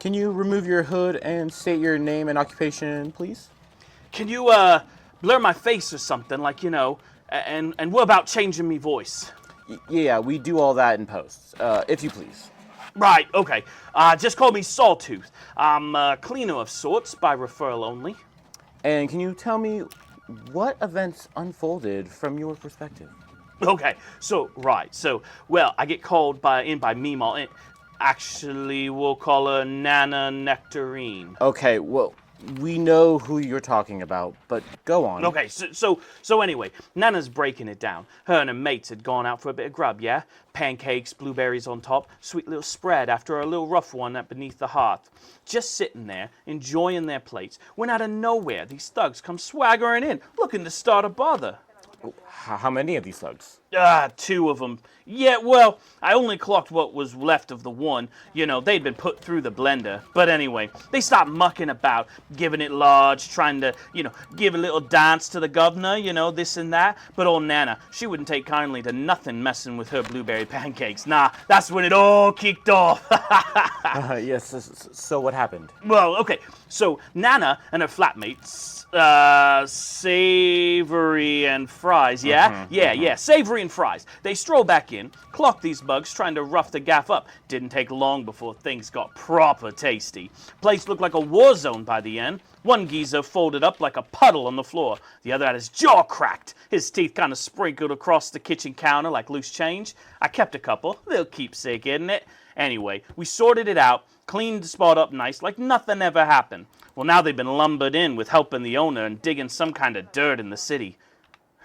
Can you remove your hood and state your name and occupation, please? Can you, blur my face or something, like, and what about changing me voice? Yeah, we do all that in post, if you please. Right, okay. Just call me Sawtooth. I'm a cleaner of sorts, by referral only. And can you tell me what events unfolded from your perspective? Okay, well, I get called by Meemaw. Actually, we'll call her Nana Nectarine. Okay, well, we know who you're talking about, but go on. Okay, so anyway, Nana's breaking it down. Her and her mates had gone out for a bit of grub, yeah? Pancakes, blueberries on top, sweet little spread after a little rough one at beneath the hearth. Just sitting there, enjoying their plates, when out of nowhere, these thugs come swaggering in, looking to start a bother. How many of these thugs? Two of them. Yeah, well, I only clocked what was left of the one. They'd been put through the blender. But anyway, they stopped mucking about, giving it large, trying to, give a little dance to the governor, this and that. But old Nana, she wouldn't take kindly to nothing messing with her blueberry pancakes. Nah, that's when it all kicked off. Yes, so what happened? Well, okay, so Nana and her flatmates, Savory and Fries, yeah? Yeah, Savory and Fries. They stroll back in, clock these bugs, trying to rough the gaff up. Didn't take long before things got proper tasty. Place looked like a war zone by the end. One geezer folded up like a puddle on the floor. The other had his jaw cracked. His teeth kind of sprinkled across the kitchen counter like loose change. I kept a couple. They'll keepsake, isn't it? Anyway, we sorted it out, cleaned the spot up nice like nothing ever happened. Well, now they've been lumbered in with helping the owner and digging some kind of dirt in the city.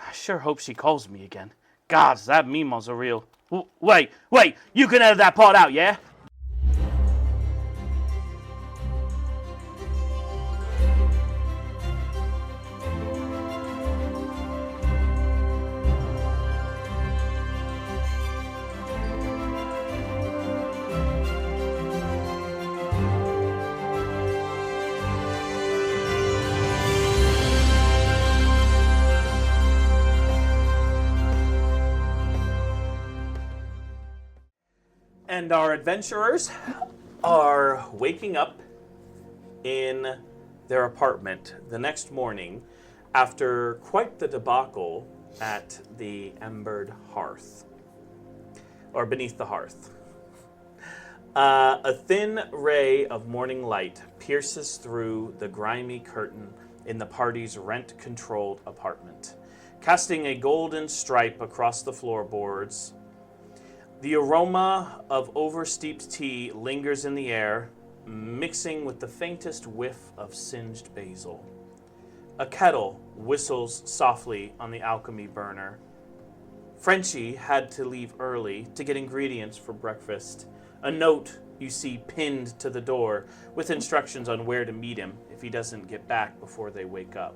I sure hope she calls me again. Gods, that Meemaw's a real... Wait, you can edit that part out, yeah? And our adventurers are waking up in their apartment the next morning after quite the debacle at the embered hearth, or beneath the hearth. A thin ray of morning light pierces through the grimy curtain in the party's rent-controlled apartment, casting a golden stripe across the floorboards. The aroma of oversteeped tea lingers in the air, mixing with the faintest whiff of singed basil. A kettle whistles softly on the alchemy burner. Frenchie had to leave early to get ingredients for breakfast. A note you see pinned to the door with instructions on where to meet him if he doesn't get back before they wake up.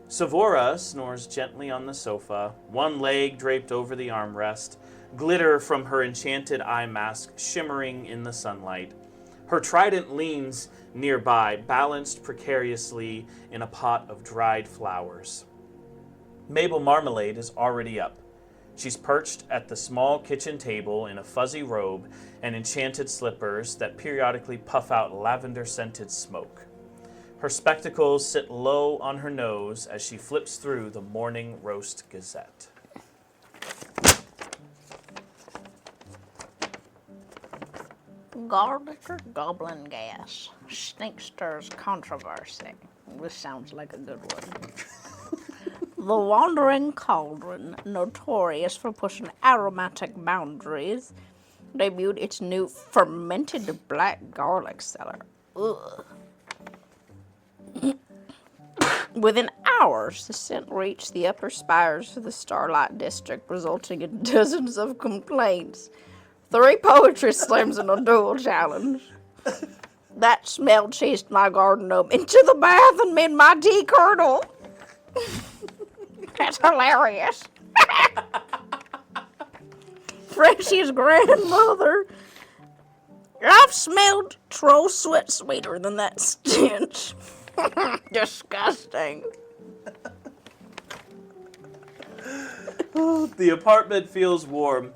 Savora snores gently on the sofa, one leg draped over the armrest, glitter from her enchanted eye mask shimmering in the sunlight. Her trident leans nearby, balanced precariously in a pot of dried flowers. Mabel Marmalade is already up. She's perched at the small kitchen table in a fuzzy robe and enchanted slippers that periodically puff out lavender-scented smoke. Her spectacles sit low on her nose as she flips through the Morning Roast Gazette. Garlic or goblin gas? Stink stirs controversy. This sounds like a good one. The Wandering Cauldron, notorious for pushing aromatic boundaries, debuted its new fermented black garlic cellar. Ugh. Within hours, the scent reached the upper spires of the Starlight District, resulting in dozens of complaints. 3 poetry slams and a duel challenge. That smell chased my garden gnome into the bath and made my tea curdle. That's hilarious. Frenchie's grandmother. I've smelled troll sweat sweeter than that stench. Disgusting. The apartment feels warm,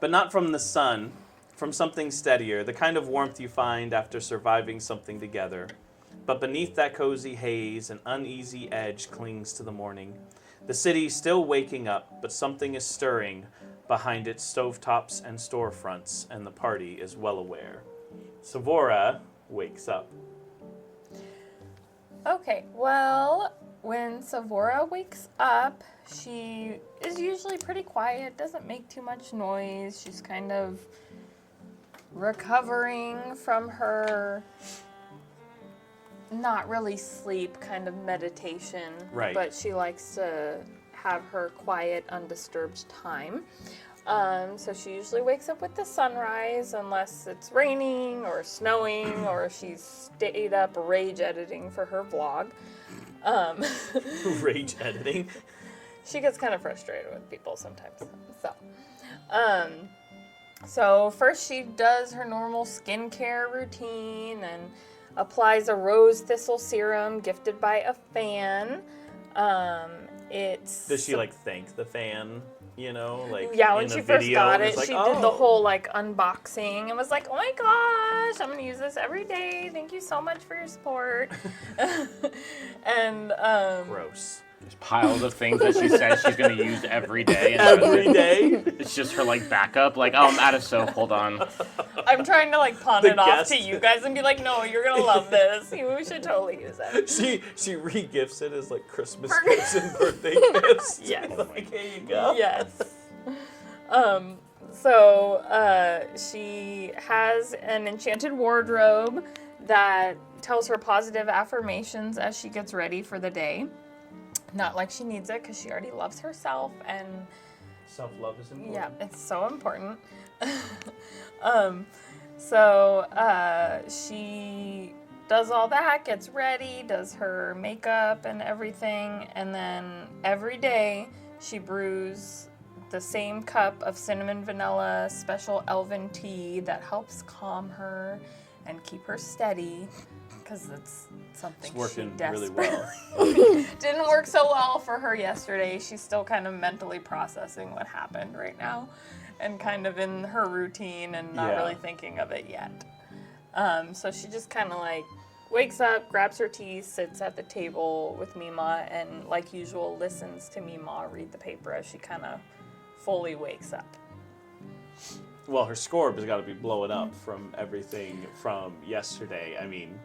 but not from the sun, from something steadier, the kind of warmth you find after surviving something together. But beneath that cozy haze, an uneasy edge clings to the morning. The city's still waking up, but something is stirring behind its stovetops and storefronts, and the party is well aware. Savora wakes up. Okay, well, when Savora wakes up, she is usually pretty quiet, doesn't make too much noise. She's kind of recovering from her not really sleep, kind of meditation. Right. But she likes to have her quiet, undisturbed time. So she usually wakes up with the sunrise unless it's raining or snowing or she's stayed up rage editing for her vlog. Rage editing. She gets kind of frustrated with people sometimes. So first she does her normal skincare routine and applies a rose thistle serum gifted by a fan. Does she thank the fan? Yeah, when in she a first video, got it's it, she did the whole unboxing and was like, "Oh my gosh, I'm gonna use this every day. Thank you so much for your support." And Gross. There's piles of things that she says she's going to use every day. And Every day. It's just her backup. Oh, I'm out of soap. Hold on. I'm trying to pawn The it off guest. to you guys and be like, "No, you're gonna love this. You should totally use it." She re-gifts it as Christmas gifts and birthday gifts. Yes. Here you go. Yes. So she has an enchanted wardrobe that tells her positive affirmations as she gets ready for the day. Not like she needs it because she already loves herself and Self-love is important. yeah, it's so important. So she does all that, gets ready, does her makeup and everything, and then every day she brews the same cup of cinnamon vanilla special elven tea that helps calm her and keep her steady because it's something It's working she really desperately well. didn't work so well for her yesterday. She's still kind of mentally processing what happened right now and kind of in her routine and not Yeah. really thinking of it yet. So she just kind of wakes up, grabs her tea, sits at the table with Mima, and like usual listens to Mima read the paper as she kind of fully wakes up. Well, her scorb has got to be blowing up from everything from yesterday. I mean,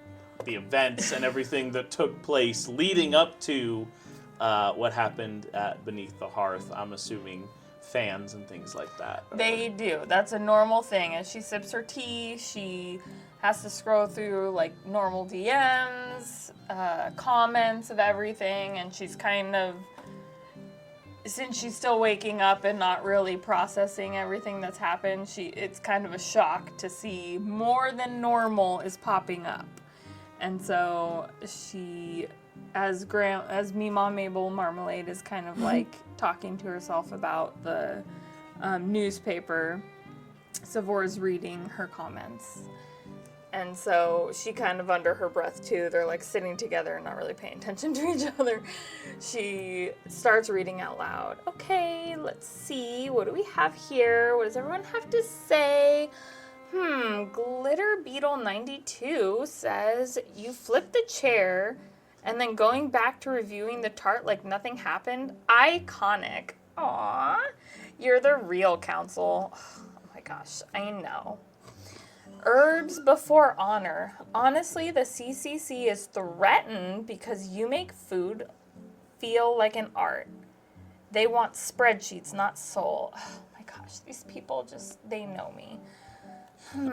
the events and everything that took place leading up to what happened at Beneath the Hearth. I'm assuming fans and things like that. They do. That's a normal thing. As she sips her tea, she has to scroll through normal DMs, comments of everything, and she's kind of, since she's still waking up and not really processing everything that's happened, it's kind of a shock to see more than normal is popping up. And so she, as Mima Mabel Marmalade is kind of talking to herself about the newspaper, Savora's reading her comments. And so she kind of under her breath too, they're sitting together and not really paying attention to each other. She starts reading out loud. Okay, let's see. What do we have here? What does everyone have to say? Glitter Beetle 92 says, you flipped the chair and then going back to reviewing the tart like nothing happened. Iconic. Aww. You're the real council. Oh my gosh, I know. Herbs before honor. Honestly, the CCC is threatened because you make food feel like an art. They want spreadsheets, not soul. Oh my gosh, these people they know me.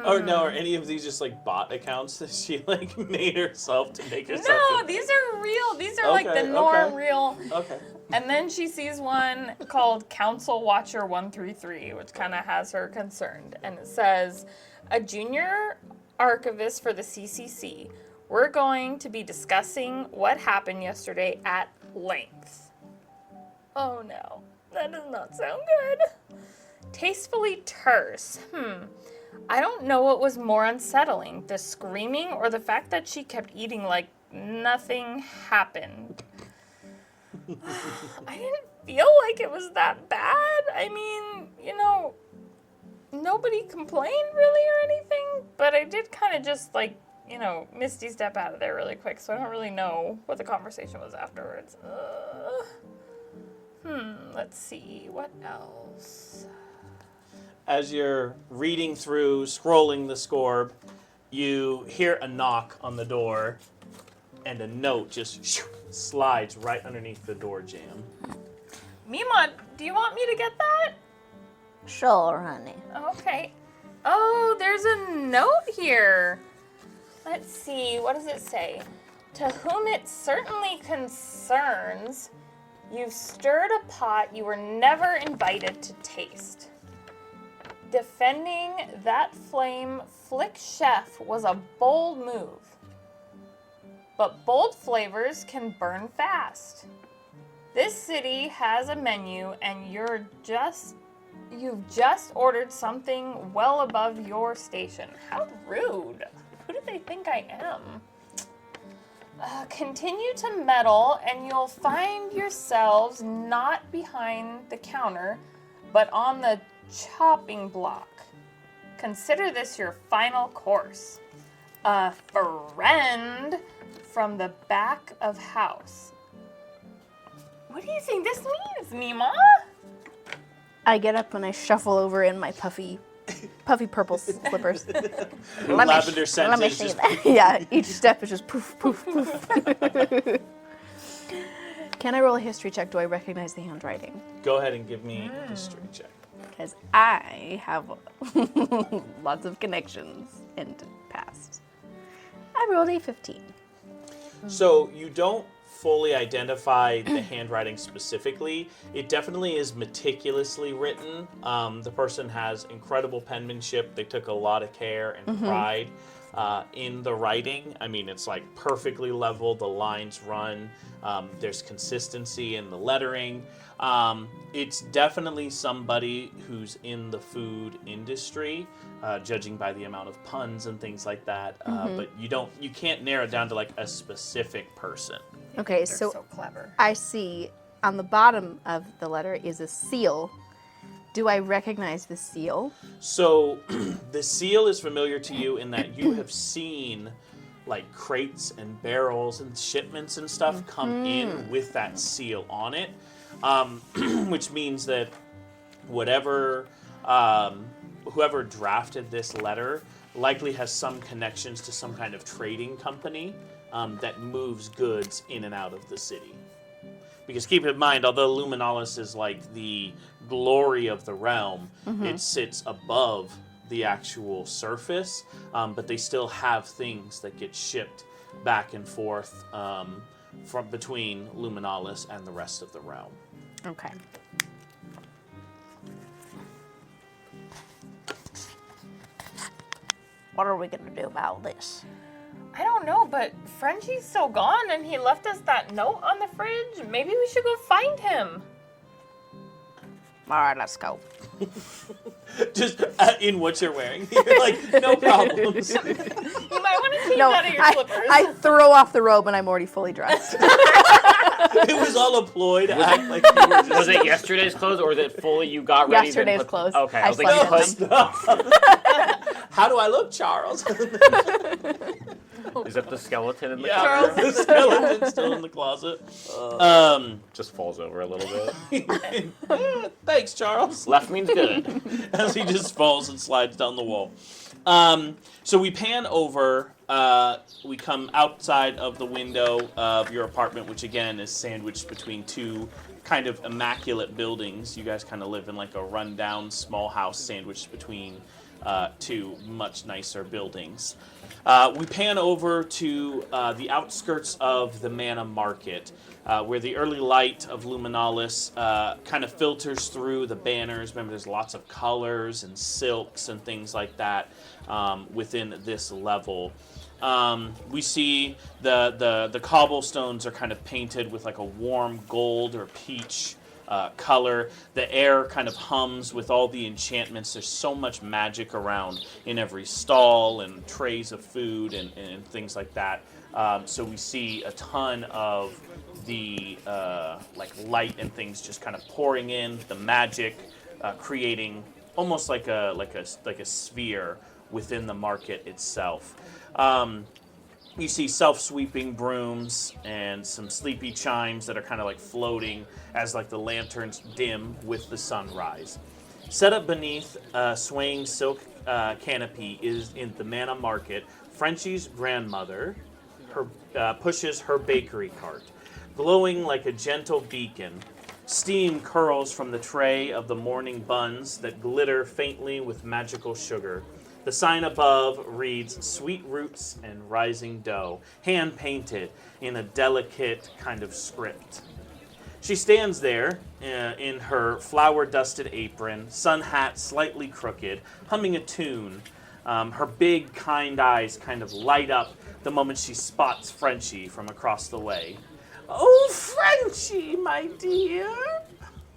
Or no, are any of these just bot accounts that she made herself to make herself? No, these are real. These are the Okay, norm okay. real. Okay. And then she sees one called Council Watcher 133, which kind of has her concerned. And it says, a junior archivist for the CCC. We're going to be discussing what happened yesterday at length. Oh no, that does not sound good. Tastefully terse. I don't know what was more unsettling, the screaming or the fact that she kept eating like nothing happened. I didn't feel like it was that bad. I mean, nobody complained really or anything, but I did kind of just like, Misty step out of there really quick, so I don't really know what the conversation was afterwards. Let's see, what else? As you're reading through, scrolling the Scorb, you hear a knock on the door, and a note just slides right underneath the door jamb. Mima, do you want me to get that? Sure, honey. Okay. Oh, there's a note here. Let's see, what does it say? To whom it certainly concerns, you've stirred a pot you were never invited to taste. Defending that flame Flick Chef was a bold move. But bold flavors can burn fast. This city has a menu and you've just ordered something well above your station. How rude. Who do they think I am? Continue to meddle and you'll find yourselves not behind the counter, but on the chopping block. Consider this your final course. A friend from the back of house. What do you think this means, Mima? I get up and I shuffle over in my puffy purple slippers. Lavender scent Let me is see just that. Yeah, each step is just poof, poof, poof. Can I roll a history check? Do I recognize the handwriting? Go ahead and give me a history check. Because I have lots of connections in the past. I rolled a 15. So you don't fully identify the handwriting specifically. It definitely is meticulously written. The person has incredible penmanship. They took a lot of care and pride in the writing. I mean, it's like perfectly level. The lines run. There's consistency in the lettering. It's definitely somebody who's in the food industry, judging by the amount of puns and things like that. But you can't narrow it down to like a specific person. Okay, They're so so clever. I see on the bottom of the letter is a seal. Do I recognize the seal? So the seal is familiar to you in that you have seen like crates and barrels and shipments and stuff come in with that seal on it, which means that whoever drafted this letter likely has some connections to some kind of trading company that moves goods in and out of the city. Because keep in mind, although Luminalis is like the glory of the realm, it sits above the actual surface, but they still have things that get shipped back and forth from between Luminalis and the rest of the realm. Okay. What are we gonna do about this? I don't know, but Frenchie's still gone and he left us that note on the fridge. Maybe we should go find him. All right, let's go. Just in what you're wearing. You're like, no problems. You might want to change out of your slippers. I throw off the robe and I'm already fully dressed. It was all a ploy to act like you were just... Was it yesterday's clothes or was it fully you got ready? Yesterday's then put, clothes. Okay, I I was like, slept in How do I look, Charles? is that the skeleton in the Yeah, closet? the skeleton's still in the closet. Just falls over a little bit. Thanks, Charles. Left means good. As he just falls and slides down the wall. So we pan over. We come outside of the window of your apartment, which again is sandwiched between two kind of immaculate buildings. You guys kind of live in like a rundown small house sandwiched between two much nicer buildings. We pan over to the outskirts of the Mana Market, where the early light of Luminalis kind of filters through the banners. Remember, there's lots of colors and silks and things like that within this level. We see the cobblestones are kind of painted with like a warm gold or peach color. The air kind of hums with all the enchantments. There's so much magic around in every stall and trays of food and things like that. So we see a ton of the like light and things just kind of pouring in, the magic creating almost like a sphere within the market itself. You see self-sweeping brooms and some sleepy chimes that are kind of like floating as like the lanterns dim with the sunrise. Set up beneath a swaying silk canopy is in the Manna Market. Frenchie's grandmother pushes her bakery cart. Glowing like a gentle beacon, steam curls from the tray of the morning buns that glitter faintly with magical sugar. The sign above reads Sweet Roots and Rising Dough, hand-painted in a delicate kind of script. She stands there in her flour-dusted apron, sun hat slightly crooked, humming a tune. Her big, kind eyes kind of light up the moment she spots Frenchie from across the way. Oh, Frenchie, my dear!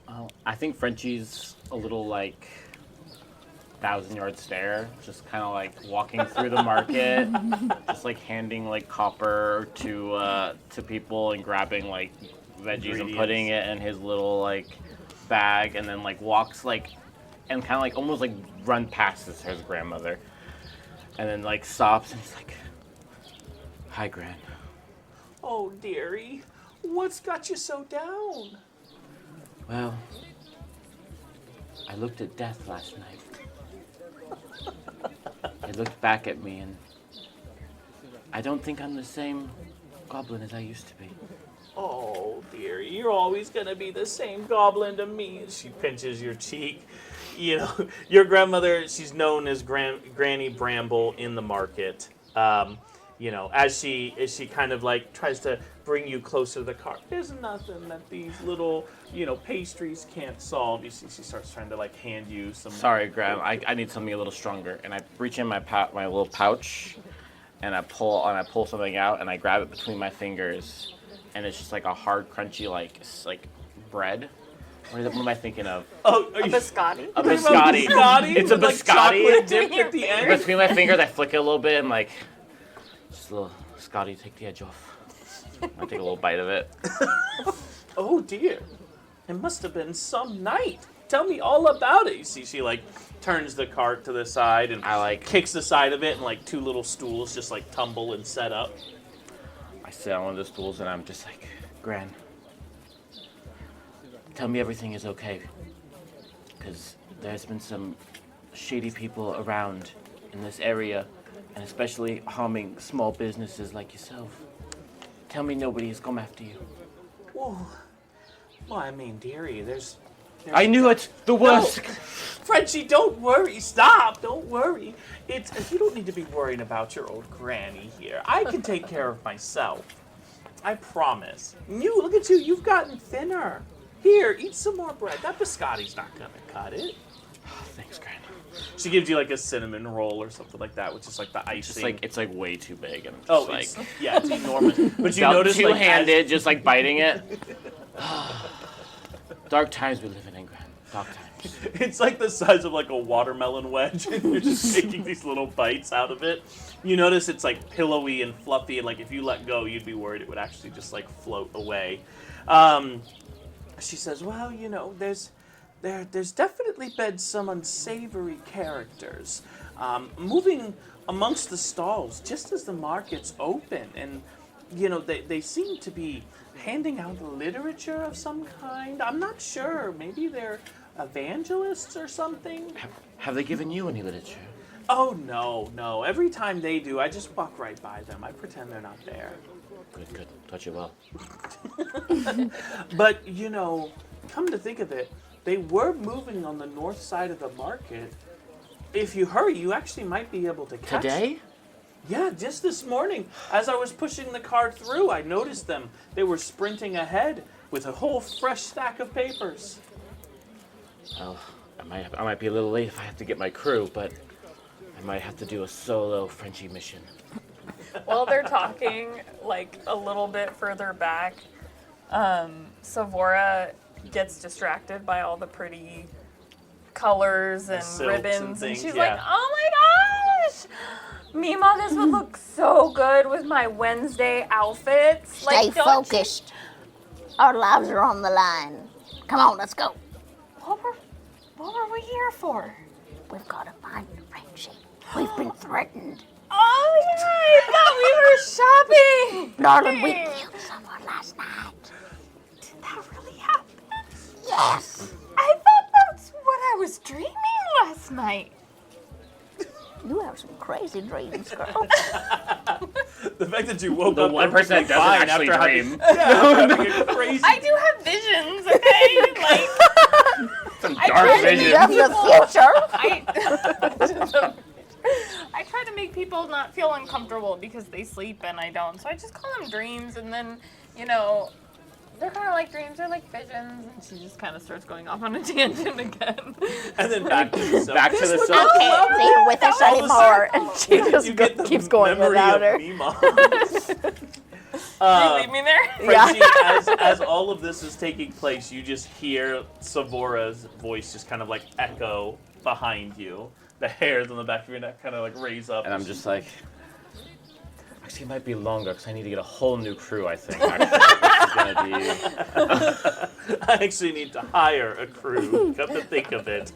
Oh, I think Frenchie's a little like 1,000-yard stare, just kind of like walking through the market, just like handing like copper to people and grabbing like veggies and putting it in his little like bag, and then like walks like and kind of like almost like run past his grandmother, and then like stops and he's like, "Hi, Gran." Oh, dearie, what's got you so down? Well, I looked at death last night. It looked back at me, and I don't think I'm the same goblin as I used to be. Oh, dearie, you're always gonna be the same goblin to me. She pinches your cheek. You know, your grandmother, she's known as Granny Bramble in the market. You know, as she kind of like tries to bring you closer to the cart. There's nothing that these little, pastries can't solve. You see, she starts trying to like hand you some. Sorry, Graham. I need something a little stronger. And I reach in my little pouch, and I pull something out, and I grab it between my fingers, and it's just like a hard, crunchy like bread. What am I thinking of? Oh, A biscotti? A biscotti. It's a with, like, biscotti. chocolate dipped at the end. Between my fingers, I flick it a little bit, and like, just a little Scotty, take the edge off. I take a little bite of it. Oh dear, it must have been some night. Tell me all about it. You see, she like turns the cart to the side and I like kicks the side of it, and like two little stools just like tumble and set up. I sit on one of the stools and I'm just like, Gran, tell me everything is okay. Because there's been some shady people around in this area, and especially harming small businesses like yourself. Tell me nobody has come after you. Whoa. Well, I mean, dearie, there's I knew it! The worst! Frenchie, don't worry. Stop. Don't worry. You don't need to be worrying about your old granny here. I can take care of myself. I promise. Look at you. You've gotten thinner. Here, eat some more bread. That biscotti's not gonna cut it. Thanks, Gran. She gives you like a cinnamon roll or something like that, which is like the icing. It's like way too big, and I'm just it's enormous. But you about notice two-handed, just like biting it. Dark times we live in, Gran. Dark times. it's like the size of like a watermelon wedge, and you're just taking these little bites out of it. You notice it's like pillowy and fluffy, and like if you let go, you'd be worried it would actually just like float away. She says, "Well, there's definitely been some unsavory characters moving amongst the stalls just as the market's open, and they seem to be handing out literature of some kind. I'm not sure. Maybe they're evangelists or something." Have they given you any literature? Oh no! Every time they do, I just walk right by them. I pretend they're not there. Good. Touch it well. But come to think of it, they were moving on the north side of the market. If you hurry, you actually might be able to catch Today? Yeah, just this morning. As I was pushing the car through, I noticed them. They were sprinting ahead with a whole fresh stack of papers. Well, I might be a little late if I have to get my crew, but I might have to do a solo Frenchie mission. While they're talking, like a little bit further back, Savora gets distracted by all the pretty colors and silks and ribbons, and things, she's yeah. like, "Oh my gosh, Mima, this would look so good with my Wednesday outfits." Stay Don't you- focused. Our lives are on the line. Come on, let's go. What were we here for? We've got to find Frenchie. We've been threatened. Oh yeah, I thought we were shopping. Darling, we killed someone last night. Did that really happen? Yes. I thought that's what I was dreaming last night. You have some crazy dreams, girl. The fact that you woke The up one person that perfectly doesn't fine actually after dream. having a crazy. I do have visions, okay? Like Some I dark tried to make vision. You have the future. I try to make people not feel uncomfortable because they sleep and I don't. So I just call them dreams, and then, you know, they're kind of like dreams, they're like visions, and she just kind of starts going off on a tangent again. And then back to the Back to the This sun. was Okay, lovely. they're with us All of a anymore. sudden, And she just you get the keeps going memory without of her. Mima. You leave me there? Frenchie, as all of this is taking place, you just hear Savora's voice just kind of like echo behind you. The hairs on the back of your neck kind of like raise up. And I'm just like, actually, it might be longer because I need to get a whole new crew, I think. Actually. This is gonna be... I actually need to hire a crew. Come to think of it.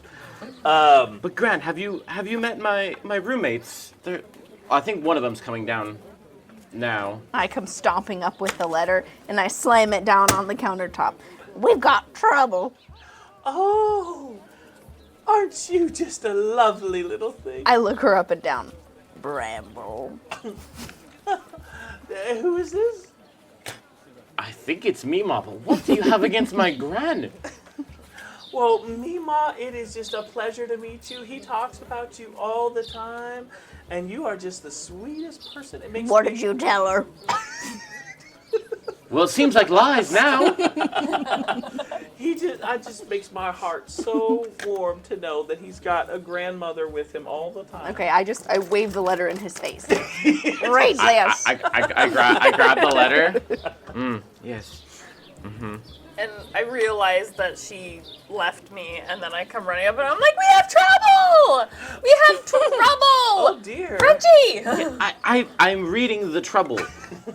But Grant, have you met my roommates? I think one of them's coming down now. I come stomping up with the letter and I slam it down on the countertop. We've got trouble. Oh, aren't you just a lovely little thing? I look her up and down. Bramble. Who is this? I think it's Mima, but what do you have against my Gran? Well, Mima, it is just a pleasure to meet you. He talks about you all the time, and you are just the sweetest person. It makes What me... did you tell her? Well, it seems like lies now. I just makes my heart so warm to know that he's got a grandmother with him all the time. Okay, I wave the letter in his face. Read this. I grab the letter. Yes. And I realize that she left me, and then I come running up, and I'm like, we have trouble! We have trouble! Oh dear. Frenchie! I'm reading the trouble.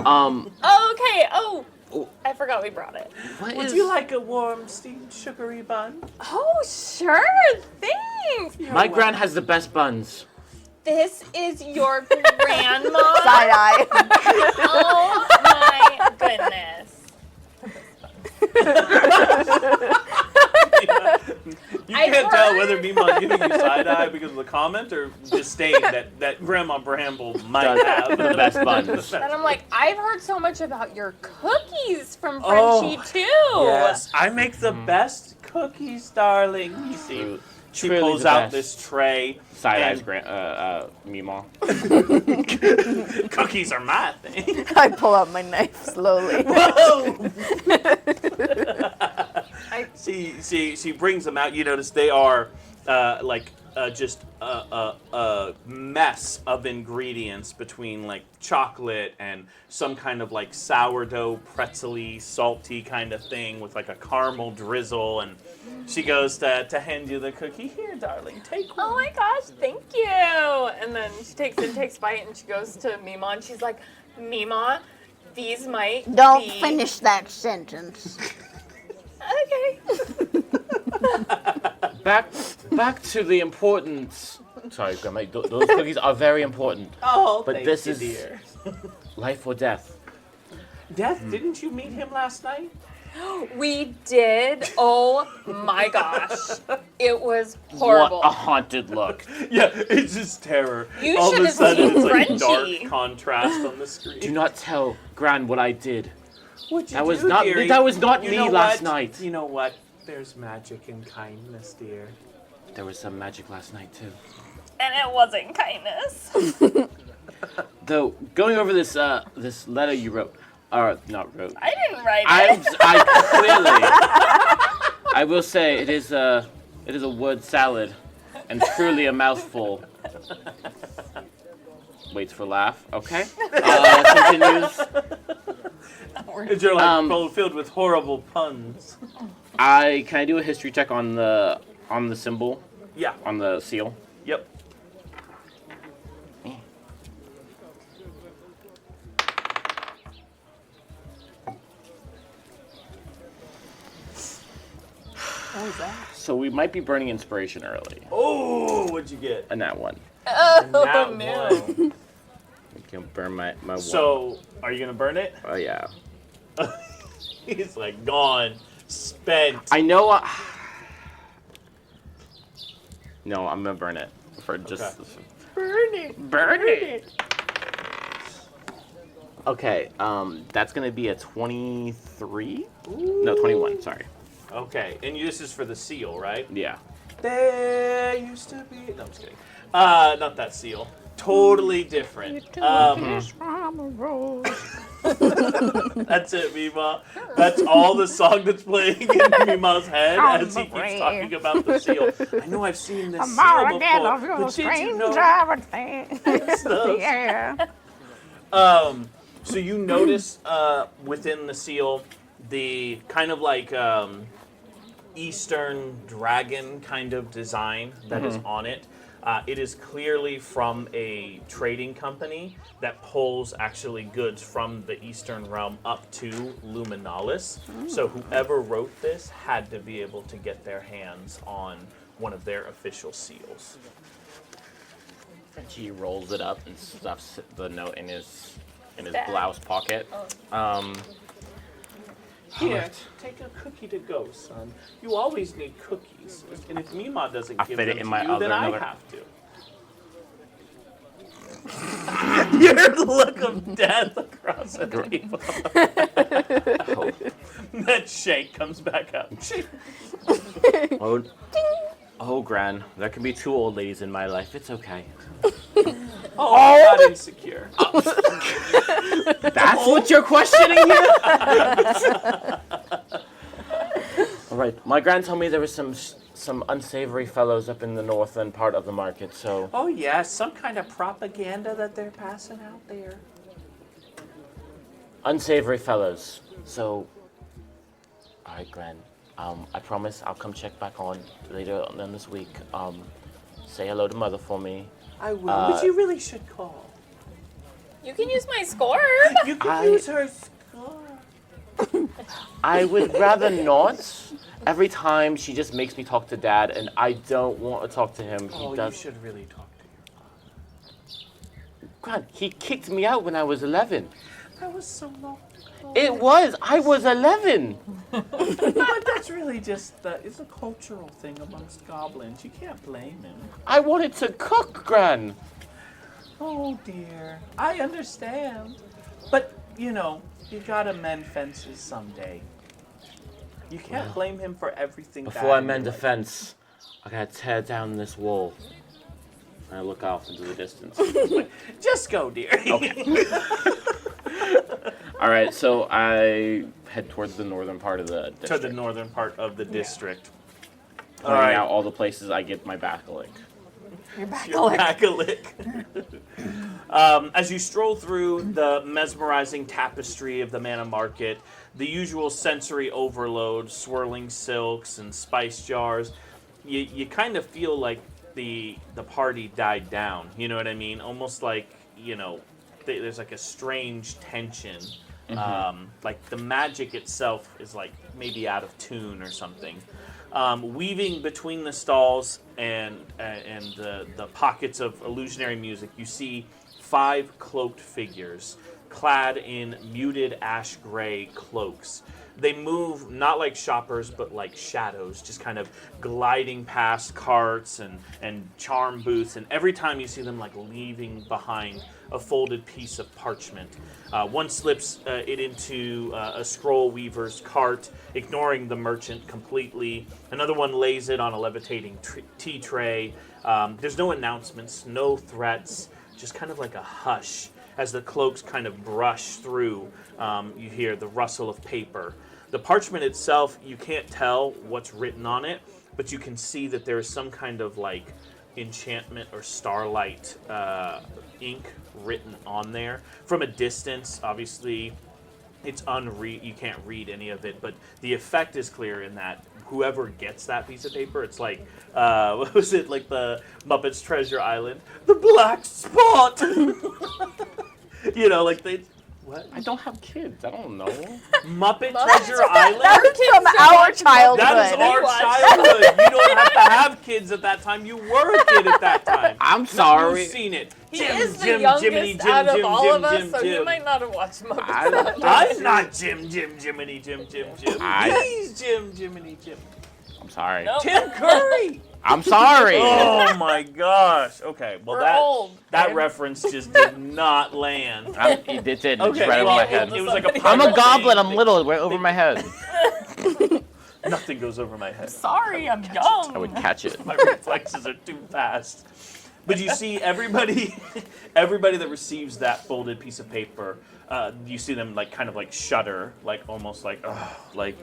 Oh, okay. Oh, Oh. I forgot we brought it. What Would is- you like a warm steamed sugary bun? Oh, sure. Thanks. My Gran has the best buns. This is your grandma? Side eye. Oh, my goodness. You I've can't tell heard- whether Mima's giving you side eye because of the comment or just stating that Grandma Bramble might Does have the best buns. And I'm like, I've heard so much about your cookies from Oh, Frenchie, too. Yes, I make the best cookies, darling. You see, True. she Truly pulls the out best. this tray. Side eyes, and Mima. Cookies are my thing. I pull out my knife slowly. Whoa! She brings them out. You notice they are just a mess of ingredients between like chocolate and some kind of like sourdough pretzel-y, salty kind of thing with like a caramel drizzle. And she goes to hand you the cookie. Here, darling, take one. Oh my gosh, thank you. And then she takes a bite and she goes to Mima and she's like, Mima, these might Don't be... finish that sentence. Okay. Back to the importance. Sorry, Grandma. Those cookies are very important. Oh, But thank this you, is- dear. Life or death. Death, didn't you meet him last night? We did. Oh my gosh. It was horrible. What a haunted look. Yeah, it's just terror. You All of should a have sudden, seen it's like Frenchie. dark contrast on the screen. Do not tell Gran what I did. What'd you That was do, not dearie? that was not You me know last what? night. You know what? There's magic in kindness, dear. There was some magic last night too. And it wasn't kindness. Though going over this this letter you wrote, or not wrote. I didn't write I it. clearly. I will say it is a word salad, and truly a mouthful. Waits for laugh. Okay. Continues. It's your like Um, filled with horrible puns. Can I do a history check on the symbol, Yeah. on the seal? Yep. was that? So we might be burning inspiration early. Oh, what'd you get? And that one. That no. one. I can burn my one. So, are you gonna burn it? Oh yeah. He's like gone, spent. I know. No, I'm gonna burn it for just. Okay. Burn it. Burn it. Okay. That's gonna be a 23. No, 21. Sorry. Okay, and this is for the seal, right? Yeah. There used to be. No, I'm just kidding. Not that seal. Totally different. From a rose. That's it, Mima. That's all the song that's playing in Mima's head as he keeps talking about the seal. I know I've seen this seal Again, of before, your but did you strange know? everything. Stuff. Yeah. So you notice within the seal the kind of like Eastern dragon kind of design that is on it. It is clearly from a trading company that pulls actually goods from the Eastern realm up to Luminalis. So whoever wrote this had to be able to get their hands on one of their official seals. Frenchie rolls it up and stuffs the note in his Bag. blouse pocket. Here, take a cookie to go, son. You always need cookies. And if Mima doesn't I give fit them it in to my you, then I other- have to. Your look of death across the table. Oh. That shake comes back up. Oh, Gran, there can be 2 old ladies in my life. It's okay. Oh, I'm not insecure. That's what you're questioning here? All right. My Gran told me there was some unsavory fellows up in the northern part of the market, so... Oh, yeah, some kind of propaganda that they're passing out there. Unsavory fellows. So... All right, Gran. I promise I'll come check back on later on this week. Say hello to Mother for me. I will, but you really should call. You can use my score. You can I- use her scar. I would rather not. Every time she just makes me talk to Dad, and I don't want to talk to him. He Oh, you does. should really talk to your father. Gran, he kicked me out when I was 11. That was so long ago. It was. I was 11. But that's really just it's a cultural thing amongst goblins. You can't blame him. I wanted to cook, Gran. Oh dear. I understand. But, you know, you gotta mend fences someday. You can't blame him for everything Before bad I in mend your a life. fence, I gotta tear down this wall. And I look off into the distance. Just go, dear. All right, so I head towards the northern part of the To district. the northern part of the district. Pointing out all the places I get my backlick. You're back. Your back-a-lick. As you stroll through the mesmerizing tapestry of the Mana Market, the usual sensory overload, swirling silks and spice jars, you kind of feel like the party died down. You know what I mean? Almost like, you know, there's like a strange tension. Like the magic itself is like maybe out of tune or something. Weaving between the stalls and the pockets of illusionary music, you see 5 cloaked figures clad in muted ash gray cloaks. They move not like shoppers, but like shadows, just kind of gliding past carts and charm booths. And every time you see them like leaving behind a folded piece of parchment. One slips it into a scroll weaver's cart, ignoring the merchant completely. Another one lays it on a levitating tea tray. There's no announcements, no threats, just kind of like a hush. As the cloaks kind of brush through, you hear the rustle of paper. The parchment itself, you can't tell what's written on it, but you can see that there is some kind of like enchantment or starlight ink written on there. From a distance, obviously, it's you can't read any of it, but the effect is clear in that whoever gets that piece of paper, it's like, what was it, like the Muppets Treasure Island? The black spot! You know, like they What? I don't have kids. I don't know. Muppet Treasure Island? From our childhood. That is our childhood. You don't have to have kids at that time. You were a kid at that time. I'm No, sorry. you've seen it. He Jim, is the Jim, youngest Jiminy, Jim, out of Jim, all Jim, of us, Jim, so he Jim. might not have watched Muppets. I don't- I'm not Jim, Jiminy, Jim. I- He's Jim, Jiminy, Jim. I'm sorry. Nope. Tim Curry. I'm sorry. Oh my gosh. Okay, well We're old, that babe. reference just did not land. It did. It's Okay, right over well, my it, head. it was like a I'm a pirate goblin. thing. I'm little. Right over my head. Nothing goes over my head. Sorry, I'm young. I would catch it. My reflexes are too fast. But you see, everybody that receives that folded piece of paper, you see them like kind of like shudder, like almost like, ugh, like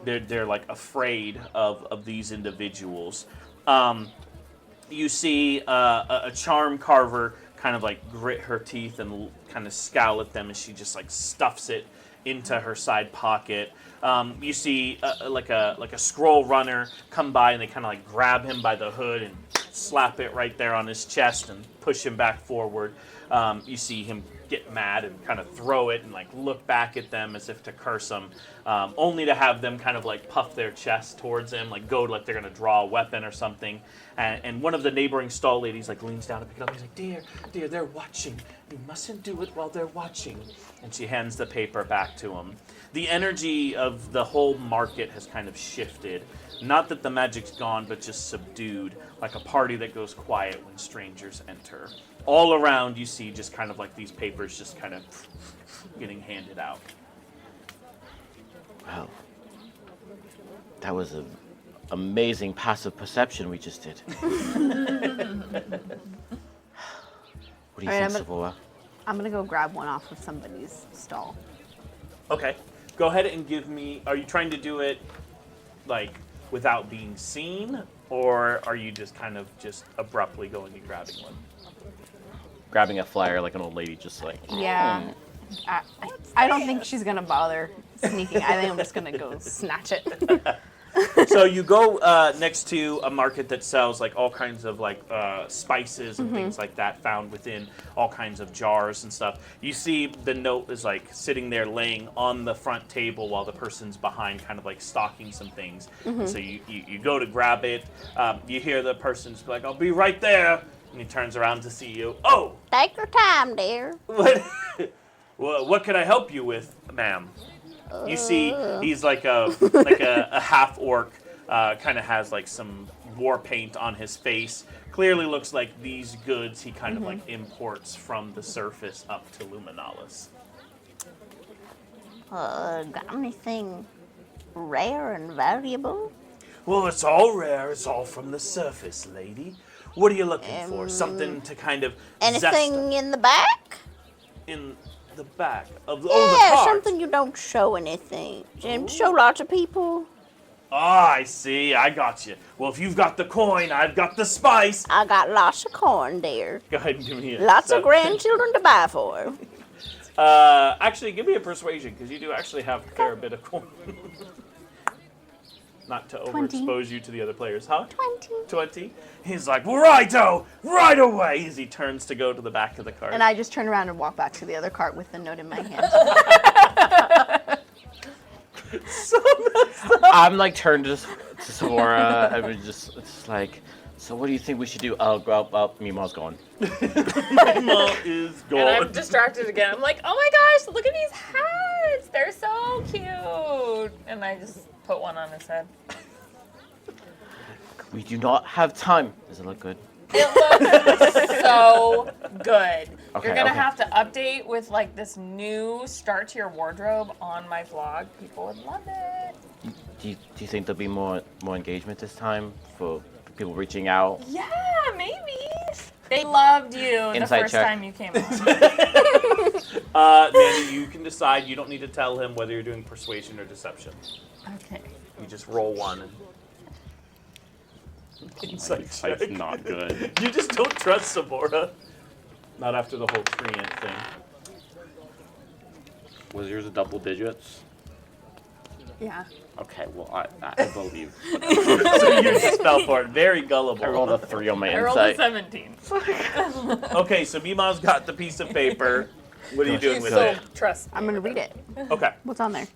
they're like afraid of these individuals. You see a charm carver kind of like grit her teeth and kind of scowl at them as she just like stuffs it into her side pocket. You see like a scroll runner come by and they kind of like grab him by the hood and slap it right there on his chest and push him back forward. You see him get mad and kind of throw it and like look back at them as if to curse them, only to have them kind of like puff their chest towards him, like go like they're gonna draw a weapon or something. And one of the neighboring stall ladies like leans down to pick it up. He's like, dear, they're watching. You mustn't do it while they're watching. And she hands the paper back to him. The energy of the whole market has kind of shifted. Not that the magic's gone, but just subdued, like a party that goes quiet when strangers enter. All around, you see just kind of like these papers just kind of getting handed out. Wow. That was an amazing passive perception we just did. What do you All right, think, Savora? I'm gonna go grab one off of somebody's stall. Okay, go ahead and give me. Are you trying to do it like without being seen, or are you just kind of just abruptly going and grabbing one? Grabbing a flyer like an old lady, just like. Yeah. I don't think she's gonna bother sneaking. I think I'm just gonna go snatch it. So you go next to a market that sells like all kinds of like spices and things like that found within all kinds of jars and stuff. You see the note is like sitting there laying on the front table while the person's behind kind of like stocking some things. So you go to grab it. You hear the person's like, I'll be right there. And he turns around to see you. Oh, Take your time, dear. what can I help you with, ma'am? You see, he's like a half orc, kind of has like some war paint on his face. Clearly looks like these goods he kind of like imports from the surface up to Luminalis. Got anything rare and valuable? Well, it's all rare. It's all from the surface, lady. What are you looking for? Something to kind of zest Anything in the back? in the back of the Yeah, cards. something you don't show anything. Jim, show lots of people. Ah, I see. I got you. Well, if you've got the coin, I've got the spice. I got lots of corn, dear. Go ahead and give me a Lots of grandchildren to buy for. Actually, give me a persuasion, because you do actually have a fair bit of coin. Not to 20. overexpose you to the other players, huh? 20. 20? He's like, righto, right away, as he turns to go to the back of the cart. And I just turn around and walk back to the other cart with the note in my hand. I'm like turned to Savora and we're just like, so what do you think we should do? Oh, Mima's gone. Mima is And I'm gone. distracted again. I'm like, oh my gosh, look at these hats. They're so cute. And I just put one on his head. We do not have time. Does it look good? It looks so good. Okay, You're gonna okay. have to update with like this new start to your wardrobe on my vlog. People would love it. Do you think there'll be more engagement this time for people reaching out? Yeah, maybe. They loved you the Inside first check. time you came on. Manny, you can decide. You don't need to tell him whether you're doing persuasion or deception. Okay. You just roll one. And... Insight check. It's not good. You just don't trust Sabora. Not after the whole treant thing. Was yours a double digits? Yeah. Okay, well I believe. So you just fell for it. Very gullible. I rolled a 3 on my I rolled a insight. 17. Okay, so Mima's got the piece of paper. What are you doing with So it? trust. I'm gonna read it. Okay. What's on there?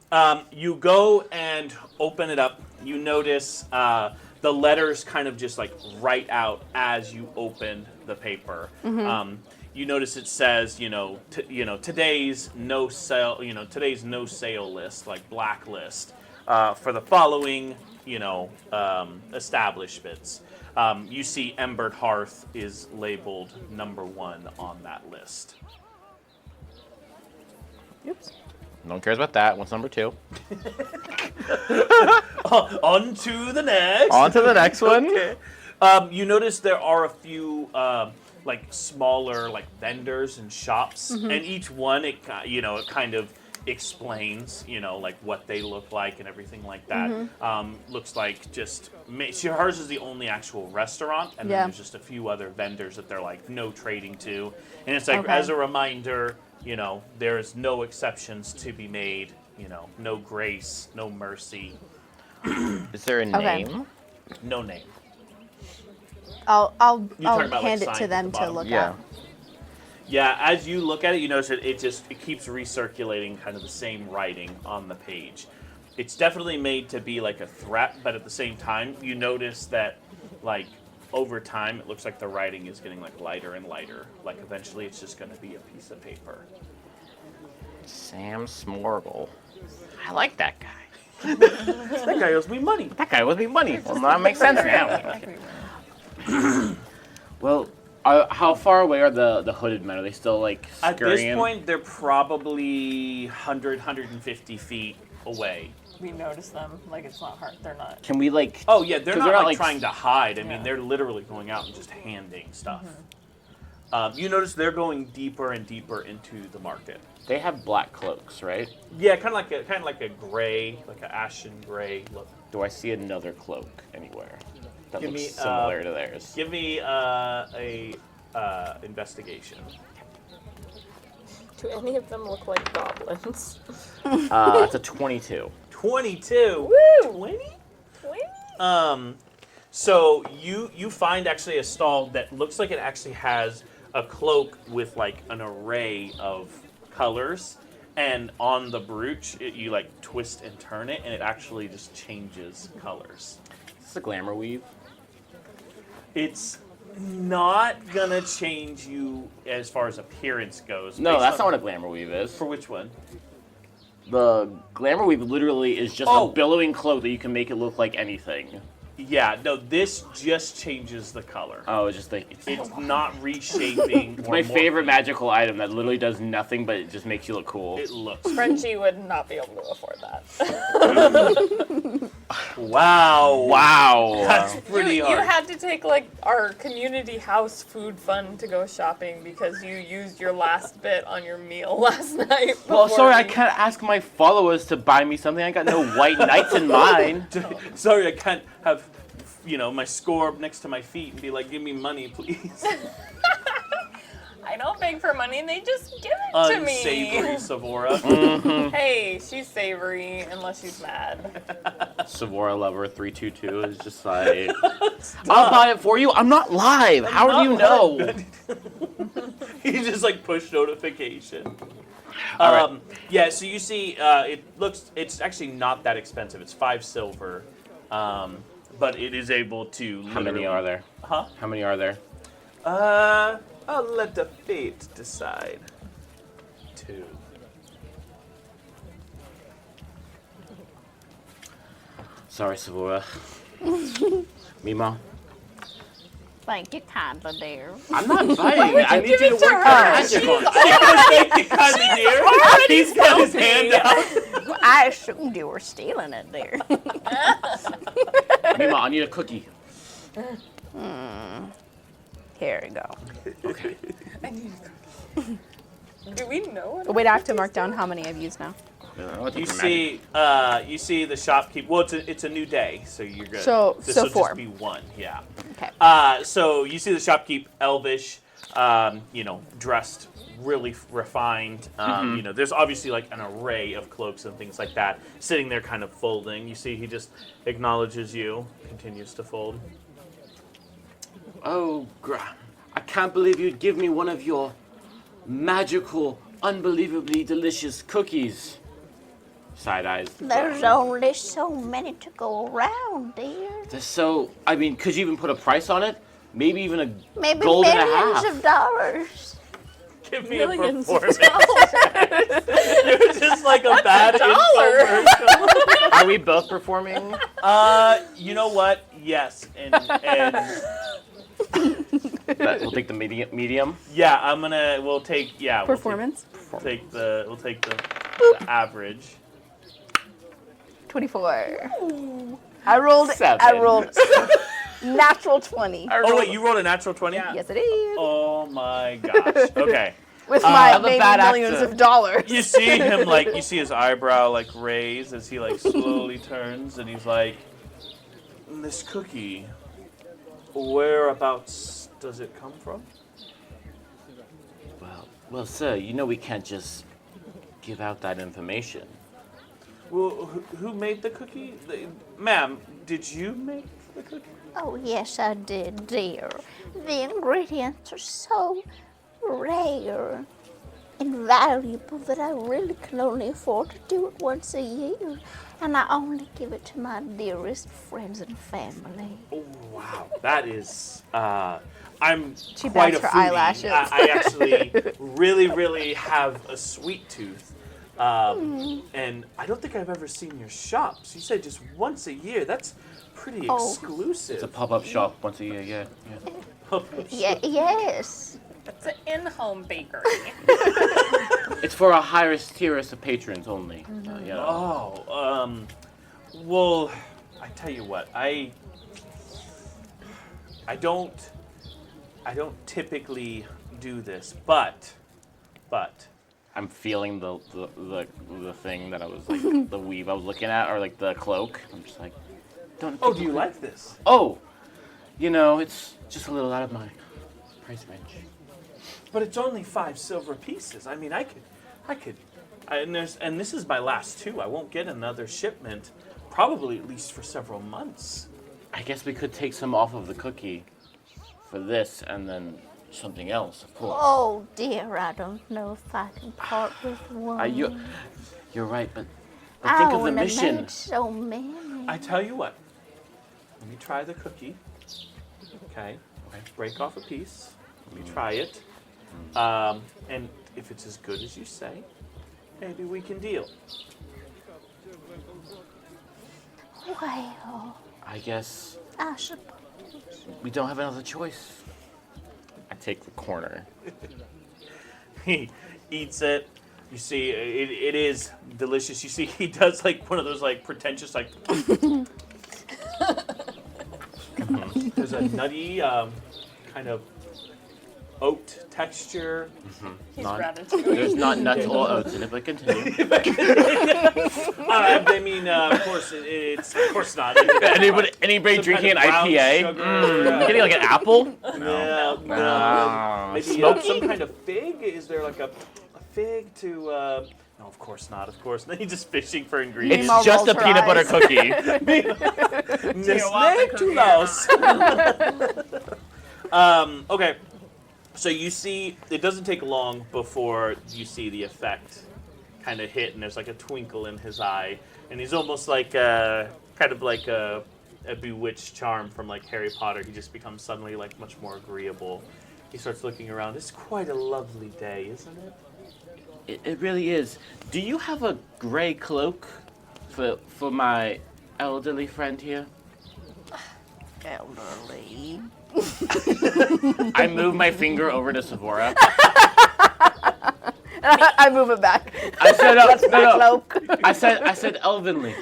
You go and open it up. You notice the letters kind of just like write out as you open the paper. You notice it says, today's no sale, today's no sale list, like blacklist, for the following, establishments. You see Embered Hearth is labeled number 1 on that list. Oops. No one cares about that. What's number 2? On to the next. On to the next one. Okay. You notice there are a few like smaller like vendors and shops, and each one it kind of explains like what they look like and everything like that. Looks like just hers is the only actual restaurant, and then Yeah. there's just a few other vendors that they're like no trading to, and it's like Okay. as a reminder, there's no exceptions to be made. No grace, no mercy, Is there a Okay. name? no name. I'll talking about, like, hand it signs to at them the to bottom? look Yeah. at. Yeah, as you look at it, you notice it keeps recirculating kind of the same writing on the page. It's definitely made to be like a threat, but at the same time, you notice that like over time, it looks like the writing is getting like lighter and lighter. Like eventually, it's just going to be a piece of paper. Sam Smorgle. I like that guy. That guy owes me money. That guy owes me money. Well, that makes sense now. Well, how far away are the hooded men? Are they still like At scurrying? this point, they're probably 150 feet away. We notice them. Like it's not hard. They're not. Can we like? Oh yeah, they're 'Cause not they're not, like like, trying to hide. I mean, Yeah. they're literally going out and just handing stuff. You notice they're going deeper and deeper into the market. They have black cloaks, right? Yeah, kind of like a gray, like an ashen gray look. Do I see another cloak anywhere that Give looks me, similar to theirs? Give me a investigation. Do any of them look like goblins? It's a 22. 22. Woo! 20? 20? So you find actually a stall that looks like it actually has a cloak with like an array of colors, and on the brooch you like twist and turn it, and it actually just changes colors. Is this a glamour weave? It's not gonna change you as far as appearance goes. No, based that's on- not what a glamour weave is. For which one? The glamour weave literally is just Oh. a billowing cloak that you can make it look like anything. Yeah, no, this just changes the color. Oh, it's just like It's not reshaping. it's my favorite magical item that literally does nothing but it just makes you look cool. It looks. Frenchie would not be able to afford that. Wow. Wow. That's pretty you hard. had to take like our community house food fund to go shopping because you used your last bit on your meal last night. Well, before sorry, I we- can't ask my followers to buy me something. I got no white knights in mine. Sorry, I can't have, my score next to my feet and be like, give me money, please. I don't beg for money, they just give it to me. Unsavory Savora. Hey, she's savory unless she's mad. Savora Lover 322 is just like, I'll buy it for you. I'm not live. How do you know? He just like push notification. All right. Yeah, so you see, it's actually not that expensive. It's 5 silver, but it is able to. How many are there? Huh? How many are there? I'll let the fate decide. 2. Sorry, Savora. Mima. Thank you, kinda dear. I'm not buying it. I need you to it to work her? magic on it. He's got his hand out. I assumed you were stealing it, dear. Mima, I need a cookie. Here you go. Okay. Do we know what? Wait, I have to mark down how many I've used now. You see the shopkeeper. Well, it's a new day, so you're good. So- this so will 4. just be 1. Yeah. Okay. So you see the shopkeep, elvish, dressed really refined. There's obviously like an array of cloaks and things like that sitting there, kind of folding. You see, he just acknowledges you, continues to fold. Oh, I can't believe you'd give me one of your magical unbelievably delicious cookies. Side eyes. There's only so many to go around, dear. They're so. I mean, could you even put a price on it? Maybe even a Maybe gold and a millions half. of dollars. Give me Millions a of performance. You're just like a bad infomercial. Are we both performing? You know what? Yes, and We'll take the medium. yeah, we'll take Performance. We'll take the average. 24. I rolled. I 7. rolled natural 20. Oh wait, you rolled a natural 20? Yes, it is. Oh my gosh. Okay. With my I'm a maybe bad millions actor. of dollars. You see him you see his eyebrow raise as he slowly turns, and he's like, "This cookie, whereabouts does it come from?" Well, sir, you know we can't just give out that information. Well, who made the cookie? Ma'am, did you make the cookie? Oh, yes, I did, dear. The ingredients are so rare and valuable that I really can only afford to do it once a year. And I only give it to my dearest friends and family. Oh, wow. That is, I'm She quite a bats her foodie. eyelashes. I actually really, really have a sweet tooth. And I don't think I've ever seen your shops. You said just once a year. That's pretty Oh. exclusive. It's a pop-up shop once a year. Yeah. Yes. It's an in-home bakery. It's for our highest tiers of patrons only. Yeah. Oh, well, I tell you what, I don't typically do this, but I'm feeling the thing that I was the weave I was looking at, or the cloak. I'm just like, don't. oh, do you like this? Oh, it's just a little out of my price range. But it's only 5 silver pieces. I mean, I could, and this is my last 2. I won't get another shipment, probably at least for several months. I guess we could take some off of the cookie for this, and then something else, of course. Oh, dear, I don't know if I can part with one. You're right, but I think of the wouldn't have mission. made so many. I tell you what, let me try the cookie. Okay. Break off a piece. Let me try it. And if it's as good as you say, maybe we can deal. Well, I guess I suppose. we don't have another choice. I take the corner. He eats it. You see, it is delicious. You see, he does one of those pretentious There's a nutty kind of oat texture. He's Not- ratatouille. There's not nuts or oats in it, but continue. I mean, of course, it's of course not. Anybody Some drinking kind an of brown IPA? sugar, Getting an apple? No. Maybe Smoky? some kind of fig. Is there a fig to? No, of course not. Of course not. He's just fishing for ingredients. It's just a rolls her peanut butter eyes. cookie. Nestle to Laos. Okay. So you see, it doesn't take long before you see the effect kind of hit, and there's a twinkle in his eye, and he's almost kind of like a bewitched charm from Harry Potter. He just becomes suddenly much more agreeable. He starts looking around. It's quite a lovely day, isn't it? It really is. Do you have a gray cloak for my elderly friend here? Elderly. I move my finger over to Savora. I move it back. I said, That's my no. cloak. I said elvenly.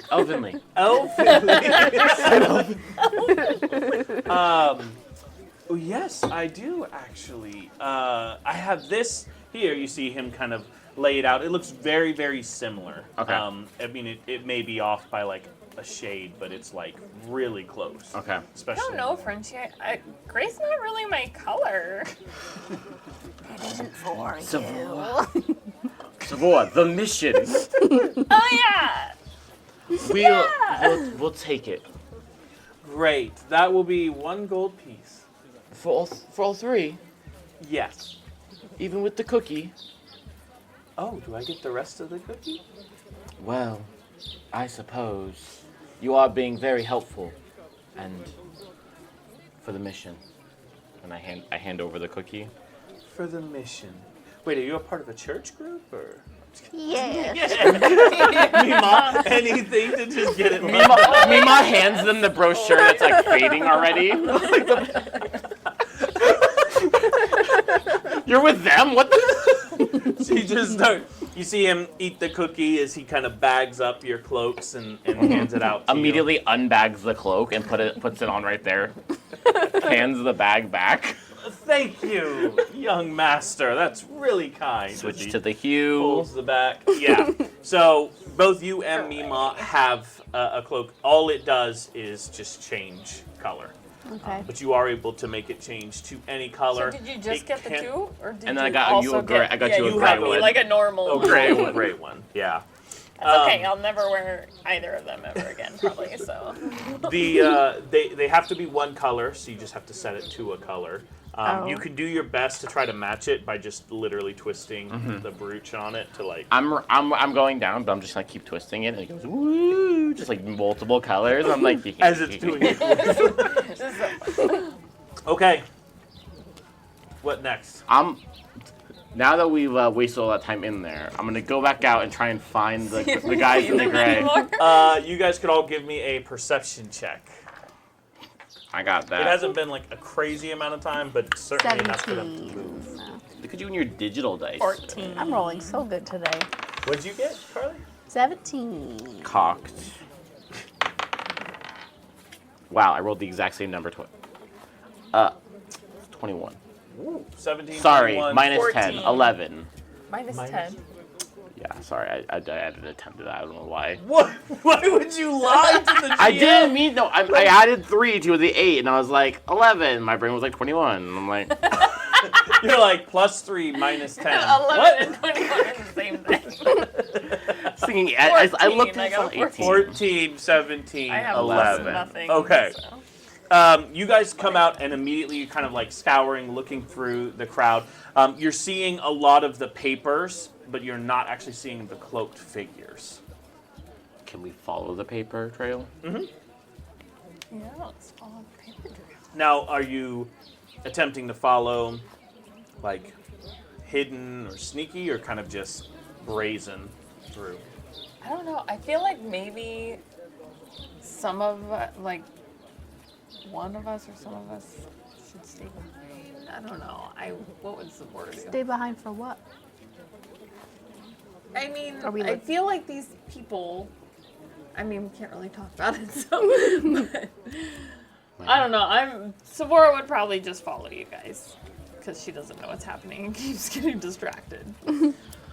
Oh, yes, I do actually. I have this here. You see him kind of lay it out. It looks very, very similar. Okay. I mean, it may be off by a shade, but it's really close. Okay. I Especially. don't know, Frenchie. Gray's not really my color. It isn't for you. Savora, the mission. Oh yeah. We'll take it. Great. That will be 1 gold piece. For all 3, Yes. even with the cookie. Oh, do I get the rest of the cookie? Well, I suppose you are being very helpful, and for the mission. And I hand over the cookie. For the mission. Wait, are you a part of a church group or? Yes. Mima, anything to just get it. Mima hands them the brochure that's like fading already. You're with them? What the? So you see him eat the cookie as he kind of bags up your cloaks and hands it out to Immediately unbags the cloak and puts it on right there. Hands the bag back. you. Thank you, young master. That's really kind. Switch As to he the hue. pulls the back. Yeah. So both you and Mima have a cloak. All it does is just change color. Okay. But you are able to make it change to any color. So did you just It get the can't- 2, or did And then you I got you also a gray- get? I got yeah, you a you gray got me one. like a normal. Oh, gray one. Yeah. That's okay. I'll never wear either of them ever again, probably. So. They have to be one color, so you just have to set it to a color. You Oh. can do your best to try to match it by just literally twisting the brooch on it to like. I'm going down, but I'm just gonna keep twisting it, and it goes woo, just like multiple colors. I'm like As it's doing it. Okay. What next? Now that we've wasted all that time in there, I'm gonna go back out and try and find the guys in the gray. You guys could all give me a perception check. I got It that. hasn't been like a crazy amount of time, but certainly enough for them to 17. move. Look at you and your digital dice. 14. I'm rolling so good today. What'd you get, Carly? 17. Cocked. Wow, I rolled the exact same number. 21. Ooh, 17. Sorry, 21. minus 10. 14. 11. Minus Minus- 10. Yeah, sorry, I added a 10 to that. I don't know why. What? Why would you lie to the GM? I didn't mean, no, I added 3 to the 8, and I was like, 11. My brain was like 21. And I'm like, You're like +3 minus 10. 11 What? and 21 are the same thing. singing, I looked 14, I at got a 18. 14, 17, I have 11. nothing. Okay. so. You guys come out and immediately you're kind of like scouring, looking through the crowd. You're seeing a lot of the papers, but you're not actually seeing the cloaked figures. Can we follow the paper trail? Yeah, let's follow the paper trail. Now, are you attempting to follow like hidden or sneaky or kind of just brazen through? I don't know. I feel like maybe some of like one of us or some of us should stay behind. I don't know. What was the word? Stay behind for what? I mean, Are we I like- feel like these people. I mean, we can't really talk about it, so. But, I don't know. Savora would probably just follow you guys because she doesn't know what's happening and keeps getting distracted.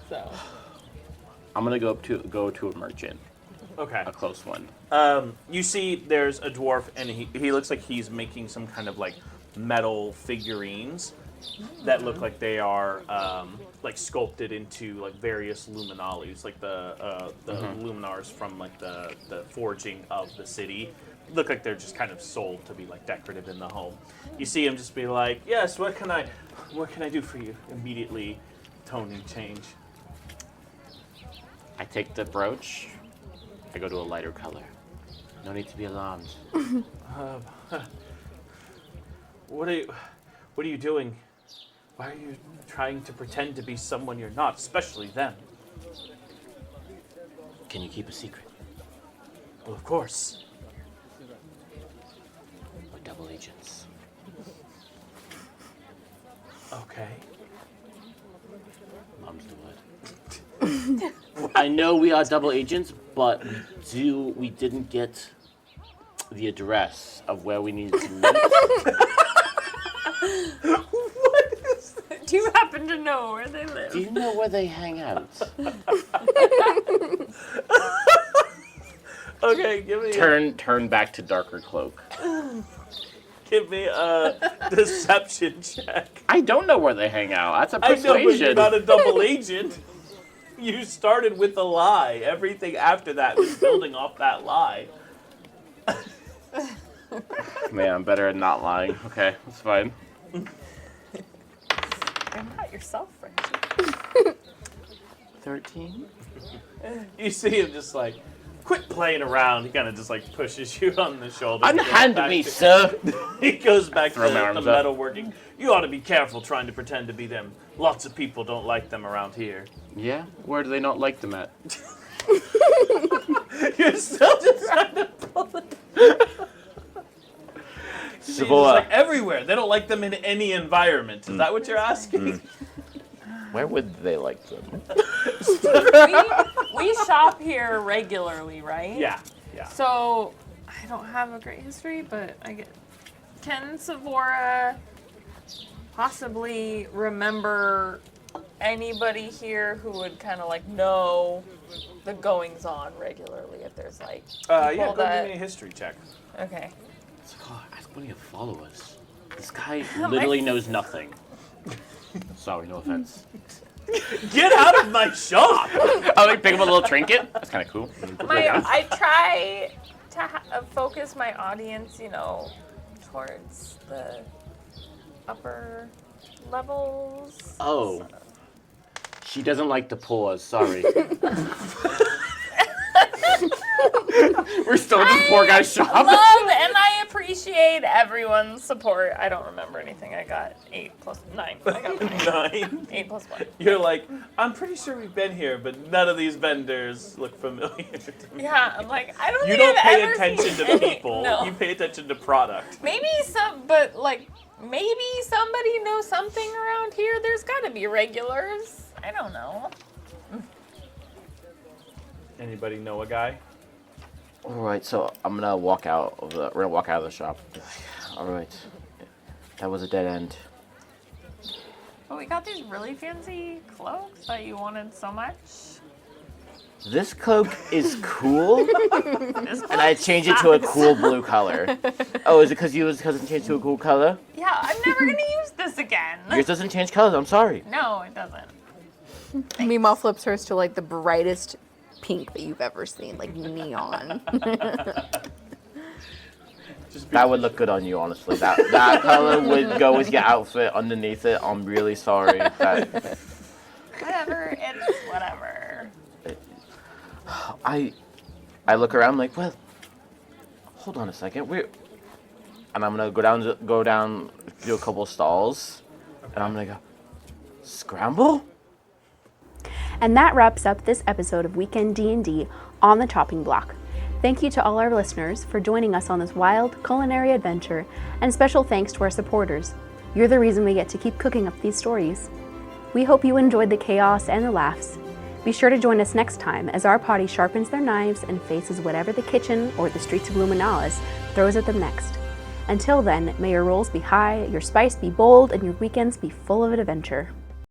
So. I'm gonna go to a merchant, Okay. a close one. You see there's a dwarf and he looks like he's making some kind of like metal figurines that look like they are like sculpted into like various luminalis, like the luminars from like the forging of the city. Look like they're just kind of sold to be like decorative in the home. You see him just be like, "Yes, what can I do for you?" Immediately, tone change. I take the brooch. I go to a lighter color. No need to be alarmed. What are you doing? Why are you trying to pretend to be someone you're not, especially them? Can you keep a secret? Well, of course. We're double agents. Okay. Mom's the word. I know we are double agents, but we didn't get the address of where we needed to meet. Do you happen to know where they live? Do you know where they hang out? Okay, give me Turn back to darker cloak. a deception check. I don't know where they hang out. That's a I know, but you're persuasion. not a double agent. You started with a lie. Everything after that was building off that lie. Man, I'm better at not lying. Okay, that's fine. You're not yourself, Frenchie. 13? You see him just like, quit playing around. He kind of just like pushes you on the shoulder. Unhand me, sir. He goes back to Throw my the arms up. metalworking. You ought to be careful trying to pretend to be them. Lots of people don't like them around here. Yeah? Where do they not like them at? You're still just trying to pull it. It's Savola, like everywhere. They don't like them in any environment. Is that what you're asking? where would they like them? We shop here regularly, right? Yeah. So I don't have a great history, but I get. Can Savora possibly remember anybody here who would kind of like know the goings on regularly? If there's like Yeah, people go that give me a history check. okay. It's like, oh, ask one of you to follow us. This guy literally knows nothing. Sorry, no offense. Get out of my shop! I like pick up a little trinket. That's kind of cool. I try to focus my audience, towards the upper levels. Oh. She doesn't like to pause, sorry. We're still in this poor guy's shop. Love and I appreciate everyone's support. I don't remember anything. I got 8 plus 9. I got 9. 9. 8 plus 1. You're like, I'm pretty sure we've been here, but none of these vendors look familiar to me. Yeah, I'm like, I don't You think don't I've pay ever attention seen to any- people. No. You pay attention to product. Maybe somebody knows something around here. There's got to be regulars. I don't know. Anybody know a guy? All right, so I'm gonna walk out of the. We're gonna walk out of the shop. All right, that was a dead end. But we got these really fancy cloaks that you wanted so much. This cloak is cool, This and I changed it to a cool blue color. Oh, is it because it changed to a cool color? Yeah, I'm never gonna use this again. Yours doesn't change colors. I'm sorry. No, it doesn't. Meemaw flips hers to like the brightest pink that you've ever seen, like neon. That would look good on you, honestly. That color would go with your outfit underneath it. I'm really sorry. Whatever, it's whatever. I look around like, well, hold on a second. And I'm gonna go down, do a couple stalls, and I'm gonna go, scramble? And that wraps up this episode of Weekend D&D on the Chopping Block. Thank you to all our listeners for joining us on this wild culinary adventure, and special thanks to our supporters. You're the reason we get to keep cooking up these stories. We hope you enjoyed the chaos and the laughs. Be sure to join us next time as our party sharpens their knives and faces whatever the kitchen or the streets of Luminalis throws at them next. Until then, may your rolls be high, your spice be bold, and your weekends be full of adventure.